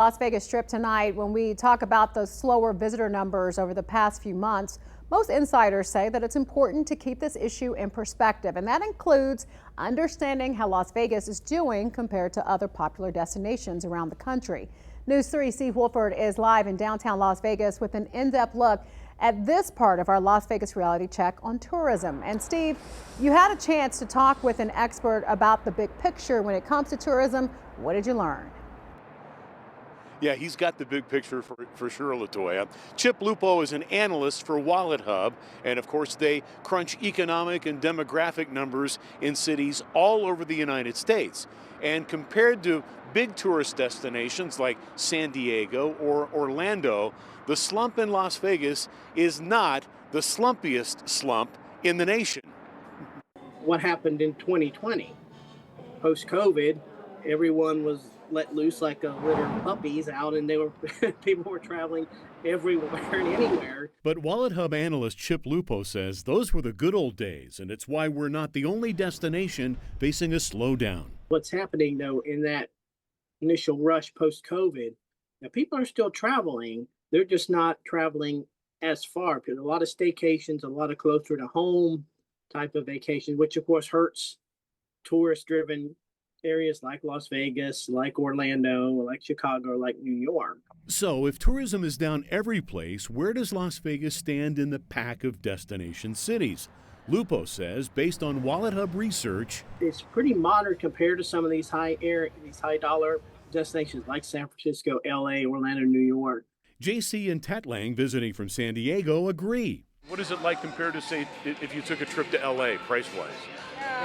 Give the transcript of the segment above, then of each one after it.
Las Vegas Strip tonight. When we talk about those slower visitor numbers over the past few months, most insiders say that it's important to keep this issue in perspective, and that includes understanding how Las Vegas is doing compared to other popular destinations around the country. News 3 Steve Wolford is live in downtown Las Vegas with an in-depth look at this part of our Las Vegas reality check on tourism. And Steve, you had a chance to talk with an expert about the big picture when it comes to tourism. What did you learn? Yeah, he's got the big picture for sure, LaToya. Chip Lupo is an analyst for WalletHub, and of course they crunch economic and demographic numbers in cities all over the United States. And compared to big tourist destinations like San Diego or Orlando, the slump in Las Vegas is not the slumpiest slump in the nation. What happened in 2020? Post-COVID, everyone was let loose like a litter of puppies out, and people were traveling everywhere and anywhere. But WalletHub analyst Chip Lupo says those were the good old days, and it's why we're not the only destination facing a slowdown. What's happening, though, in that initial rush post-COVID, now people are still traveling. They're just not traveling as far, because a lot of staycations, a lot of closer to home type of vacation, which of course hurts tourist-driven areas like Las Vegas, like Orlando, like Chicago, like New York. So if tourism is down every place, where does Las Vegas stand in the pack of destination cities? Lupo says, based on WalletHub research, it's pretty moderate compared to some of these high dollar destinations like San Francisco, LA, Orlando, New York. JC and Tetlang, visiting from San Diego, agree. What is it like compared to, say, if you took a trip to LA, price-wise?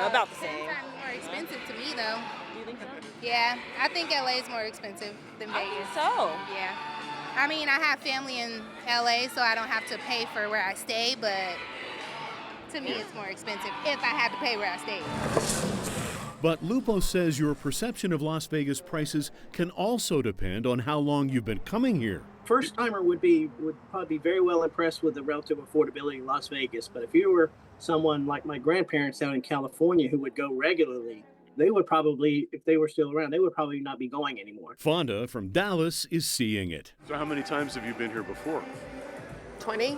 About the same. More expensive to me, though. Do you think so? Yeah, I think LA is more expensive than Vegas. I think so. Yeah. I mean, I have family in LA, so I don't have to pay for where I stay, but to me, it's more expensive if I had to pay where I stay. But Lupo says your perception of Las Vegas prices can also depend on how long you've been coming here. First timer would probably be very well impressed with the relative affordability of Las Vegas. But if you were someone like my grandparents out in California who would go regularly, they would probably, if they were still around, they would probably not be going anymore. Fonda from Dallas is seeing it. So how many times have you been here before? 20?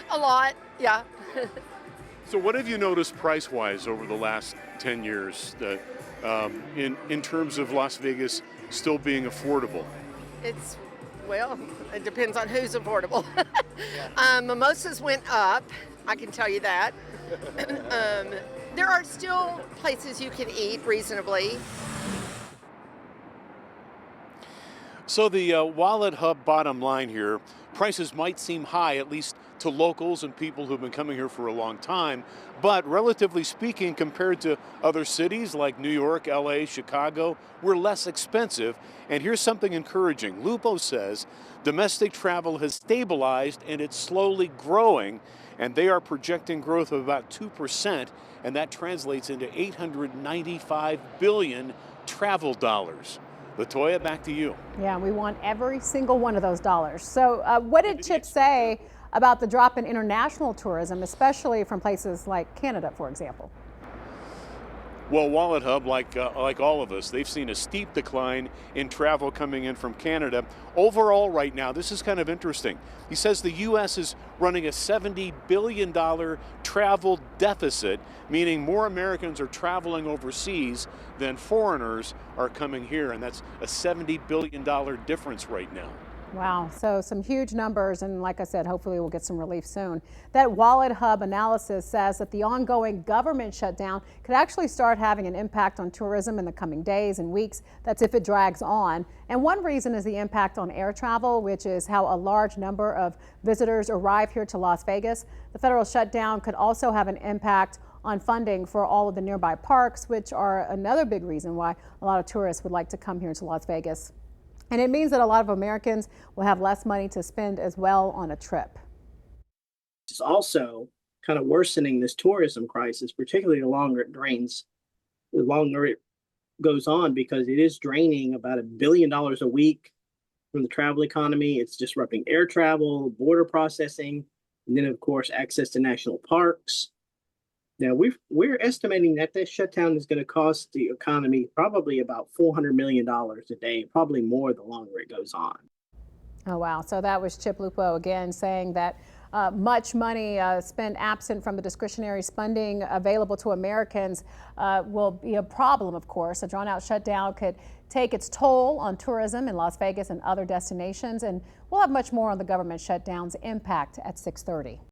A lot, yeah. So what have you noticed price-wise over the last 10 years that, in terms of Las Vegas still being affordable? It depends on who's affordable. Mimosas went up, I can tell you that. There are still places you can eat reasonably. So the WalletHub bottom line here, prices might seem high, at least to locals and people who've been coming here for a long time, but relatively speaking, compared to other cities like New York, LA, Chicago, we're less expensive. And here's something encouraging. Lupo says domestic travel has stabilized and it's slowly growing, and they are projecting growth of about 2%, and that translates into $895 billion travel dollars. LaToya, back to you. Yeah, we want every single one of those dollars. So what did Chip say about the drop in international tourism, especially from places like Canada, for example? Well, WalletHub, like all of us, they've seen a steep decline in travel coming in from Canada. Overall right now, this is kind of interesting. He says the U.S. is running a $70 billion travel deficit, meaning more Americans are traveling overseas than foreigners are coming here, and that's a $70 billion difference right now. Wow, so some huge numbers, and like I said, hopefully we'll get some relief soon. That WalletHub analysis says that the ongoing government shutdown could actually start having an impact on tourism in the coming days and weeks. That's if it drags on. And one reason is the impact on air travel, which is how a large number of visitors arrive here to Las Vegas. The federal shutdown could also have an impact on funding for all of the nearby parks, which are another big reason why a lot of tourists would like to come here to Las Vegas. And it means that a lot of Americans will have less money to spend as well on a trip. It's also kind of worsening this tourism crisis, particularly the longer it drains, the longer it goes on, because it is draining about $1 billion a week from the travel economy. It's disrupting air travel, border processing, and then, of course, access to national parks. Now we're estimating that this shutdown is going to cost the economy probably about $400 million a day, probably more the longer it goes on. Oh, wow. So that was Chip Lupo again saying that much money spent absent from the discretionary spending available to Americans will be a problem, of course. A drawn out shutdown could take its toll on tourism in Las Vegas and other destinations. And we'll have much more on the government shutdown's impact at 6:30.